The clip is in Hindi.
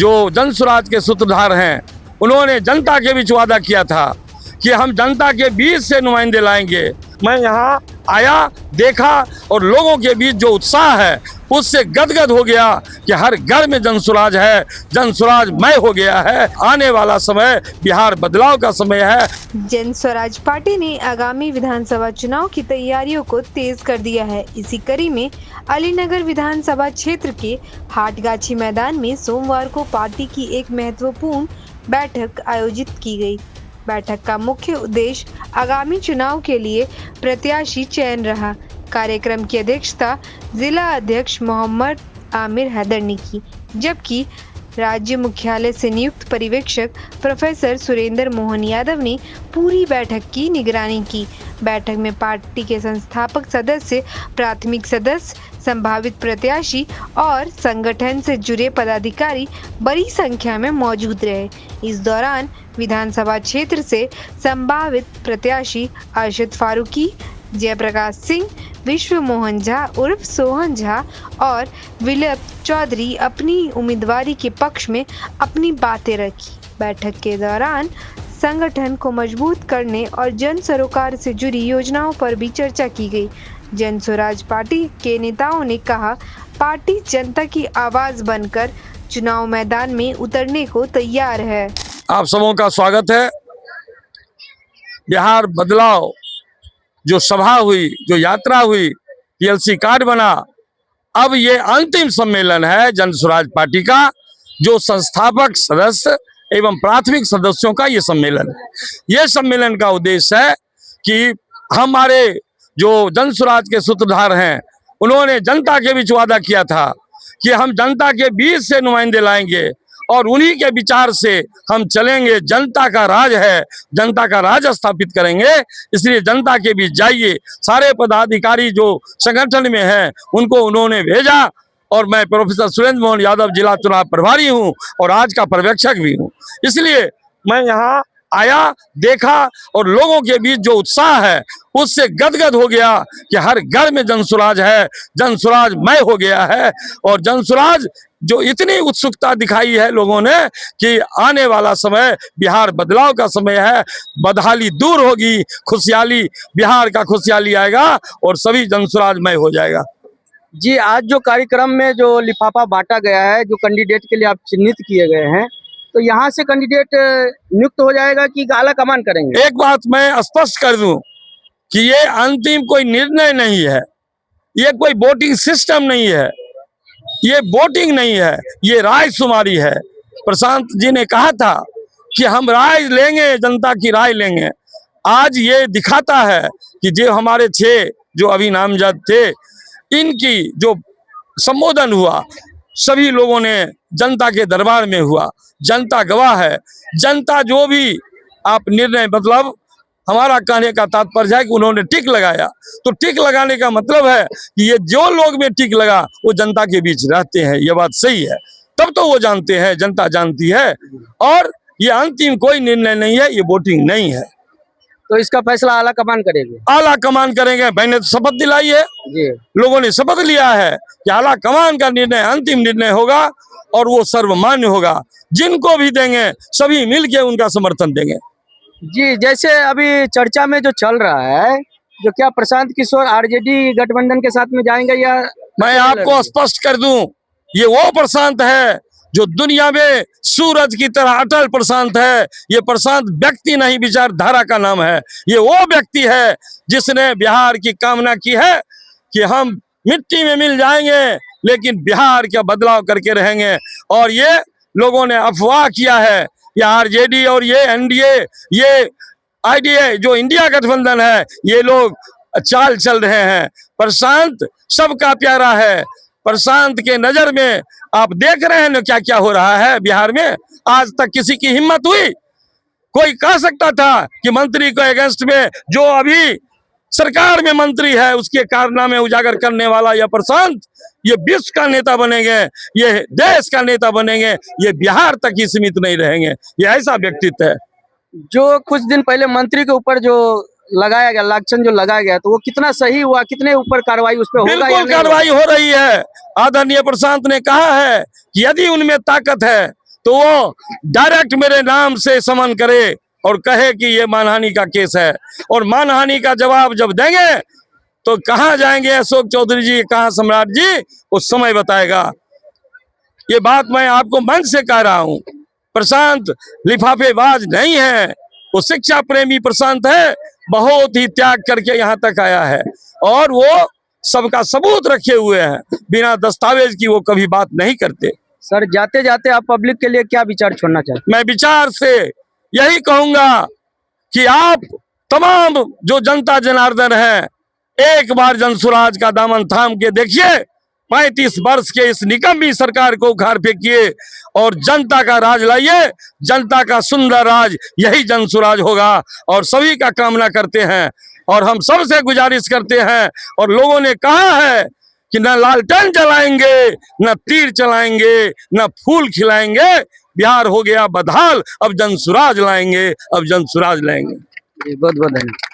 जो जन स्वराज के सूत्रधार हैं, उन्होंने जनता के बीच वादा किया था कि हम जनता के बीच से नुमाइंदे लाएंगे। मैं यहाँ आया, देखा और लोगों के बीच जो उत्साह है उससे गदगद हो गया कि हर घर में जन स्वराज है, जन स्वराज मय हो गया है। आने वाला समय बिहार बदलाव का समय है। जन स्वराज पार्टी ने आगामी विधानसभा चुनाव की तैयारियों को तेज कर दिया है। इसी कड़ी में अलीनगर विधानसभा क्षेत्र के हाटगाछी मैदान में सोमवार को पार्टी की एक महत्वपूर्ण बैठक आयोजित की गई। बैठक का मुख्य उद्देश्य आगामी चुनाव के लिए प्रत्याशी चयन रहा। कार्यक्रम की अध्यक्षता जिला अध्यक्ष मोहम्मद आमिर हैदर ने की, जबकि राज्य मुख्यालय से नियुक्त पर्यवेक्षक प्रोफेसर सुरेंद्र मोहन यादव ने पूरी बैठक की निगरानी की। बैठक में पार्टी के संस्थापक सदस्य, प्राथमिक सदस्य, संभावित प्रत्याशी और संगठन से जुड़े पदाधिकारी बड़ी संख्या में मौजूद रहे। इस दौरान विधानसभा क्षेत्र से संभावित प्रत्याशी अरशद फारूकी, जयप्रकाश सिंह, विश्व मोहन झा उर्फ सोहन झा और विलय चौधरी अपनी उम्मीदवारी के पक्ष में अपनी बातें रखी। बैठक के दौरान संगठन को मजबूत करने और जन सरोकार से जुड़ी योजनाओं पर भी चर्चा की गई। जन स्वराज पार्टी के नेताओं ने कहा, पार्टी जनता की आवाज बनकर चुनाव मैदान में उतरने को तैयार है। आप सबों का स्वागत है। बिहार बदलाव जो सभा हुई, जो यात्रा हुई, पीएलसी कार्ड बना, अब ये अंतिम सम्मेलन है जन स्वराज पार्टी का, जो संस्थापक सदस्य एवं प्राथमिक सदस्यों का ये सम्मेलन है। ये सम्मेलन का उद्देश्य है कि हमारे जो जन स्वराज के सूत्रधार हैं, उन्होंने जनता के बीच वादा किया था कि हम जनता के बीच से नुमाइंदे लाएंगे और उन्हीं के विचार से हम चलेंगे। जनता का राज है, जनता का राज स्थापित करेंगे। इसलिए जनता के बीच जाइए। सारे पदाधिकारी जो संगठन में हैं उनको उन्होंने भेजा और मैं प्रोफेसर सुरेंद्र मोहन यादव जिला चुनाव प्रभारी हूं और आज का पर्यवेक्षक भी हूं। इसलिए मैं यहाँ आया, देखा और लोगों के बीच जो उत्साह है उससे गदगद हो गया कि हर घर में जन स्वराज है, जन स्वराज मय हो गया है। और जन स्वराज जो इतनी उत्सुकता दिखाई है लोगों ने कि आने वाला समय बिहार बदलाव का समय है। बदहाली दूर होगी, खुशहाली, बिहार का खुशहाली आएगा और सभी जन स्वराज मय हो जाएगा। जी, आज जो कार्यक्रम में जो लिफाफा बांटा गया है, जो कैंडिडेट के लिए आप चिन्हित किए गए हैं, तो यहाँ से कैंडिडेट नियुक्त हो जाएगा कि आला कमान करेंगे? एक बात मैं स्पष्ट कर दूं कि ये अंतिम कोई निर्णय नहीं है, ये कोई वोटिंग सिस्टम नहीं है, ये वोटिंग नहीं है, ये राय शुमारी है। प्रशांत जी ने कहा था कि हम राय लेंगे, जनता की राय लेंगे। आज ये दिखाता है कि जो हमारे 6 जो अभी नामजद थे, इनकी जो संबोधन हुआ सभी लोगों ने जनता के दरबार में हुआ। जनता गवाह है। जनता जो भी आप निर्णय, मतलब हमारा कहने का तात्पर्य है कि उन्होंने टिक लगाया, तो टिक लगाने का मतलब है कि ये जो लोग में टिक लगा वो जनता के बीच रहते हैं। ये बात सही है, तब तो वो जानते हैं, जनता जानती है। और ये अंतिम कोई निर्णय नहीं है, ये वोटिंग नहीं है। तो इसका फैसला आला कमान करेंगे? आला कमान करेंगे। मैंने तो शपथ दिलाई है, लोगों ने शपथ लिया है कि आला कमान का निर्णय अंतिम निर्णय होगा और वो सर्वमान्य होगा। जिनको भी देंगे सभी मिलके उनका समर्थन देंगे। जी, जैसे अभी चर्चा में जो चल रहा है, जो क्या प्रशांत किशोर आरजेडी गठबंधन के साथ में जाएंगे या? मैं आपको स्पष्ट कर दूं, ये वो प्रशांत है जो दुनिया में सूरज की तरह अटल प्रशांत है। ये प्रशांत व्यक्ति नहीं, विचारधारा का नाम है। ये वो व्यक्ति है जिसने बिहार की कामना की है कि हम मिट्टी में मिल जाएंगे लेकिन बिहार का बदलाव करके रहेंगे। और ये लोगों ने अफवाह किया है, ये आरजेडी और ये एनडीए, ये आईडीए जो इंडिया गठबंधन है, ये लोग चाल चल रहे हैं। प्रशांत सबका प्यारा है। प्रशांत के नजर में आप देख रहे हैं ना क्या क्या हो रहा है बिहार में। आज तक किसी की हिम्मत हुई? कोई कह सकता था कि मंत्री को अगेंस्ट में जो अभी सरकार में मंत्री है उसके कारनामे उजागर करने वाला यह प्रशांत, ये विश्व का नेता बनेंगे, ये देश का नेता बनेंगे, ये बिहार तक ही सीमित नहीं रहेंगे। ये ऐसा व्यक्तित्व है। जो कुछ दिन पहले मंत्री के ऊपर जो लगाया गया, लांछन जो लगाया गया, तो वो कितना सही हुआ? कितने ऊपर कार्रवाई उस पर होगा? बिल्कुल कार्रवाई हो रही है। आदरणीय प्रशांत ने कहा है कि यदि उनमें ताकत है तो वो डायरेक्ट मेरे नाम से समन करे और कहे कि ये मानहानि का केस है, और मानहानि का जवाब जब देंगे तो कहाँ जाएंगे अशोक चौधरी जी, कहाँ सम्राट जी, उस समय बताएगा। ये बात मैं आपको मन से कह रहा हूँ। प्रशांत लिफाफेबाज नहीं है, वो शिक्षा प्रेमी प्रशांत है, बहुत ही त्याग करके यहाँ तक आया है और वो सबका सबूत रखे हुए हैं, बिना दस्तावेज की वो कभी बात नहीं करते। सर, जाते जाते आप पब्लिक के लिए क्या विचार छोड़ना चाहते मैं विचार से यही कहूंगा कि आप तमाम जो जनता जनार्दन है, एक बार जनसुराज का दामन थाम के देखिए। 35 वर्ष के इस निकम्मी सरकार को उखाड़ फेंकिए और जनता का राज लाइए। जनता का सुंदर राज यही जनसुराज होगा और सभी का कामना करते हैं और हम सबसे गुजारिश करते हैं। और लोगों ने कहा है कि न लालटेन जलाएंगे, न तीर चलाएंगे, न फूल खिलाएंगे, बिहार हो गया बदहाल, अब जनसुराज लाएंगे, अब जनसुराज लाएंगे। हैं? बहुत बहुत धन्यवाद।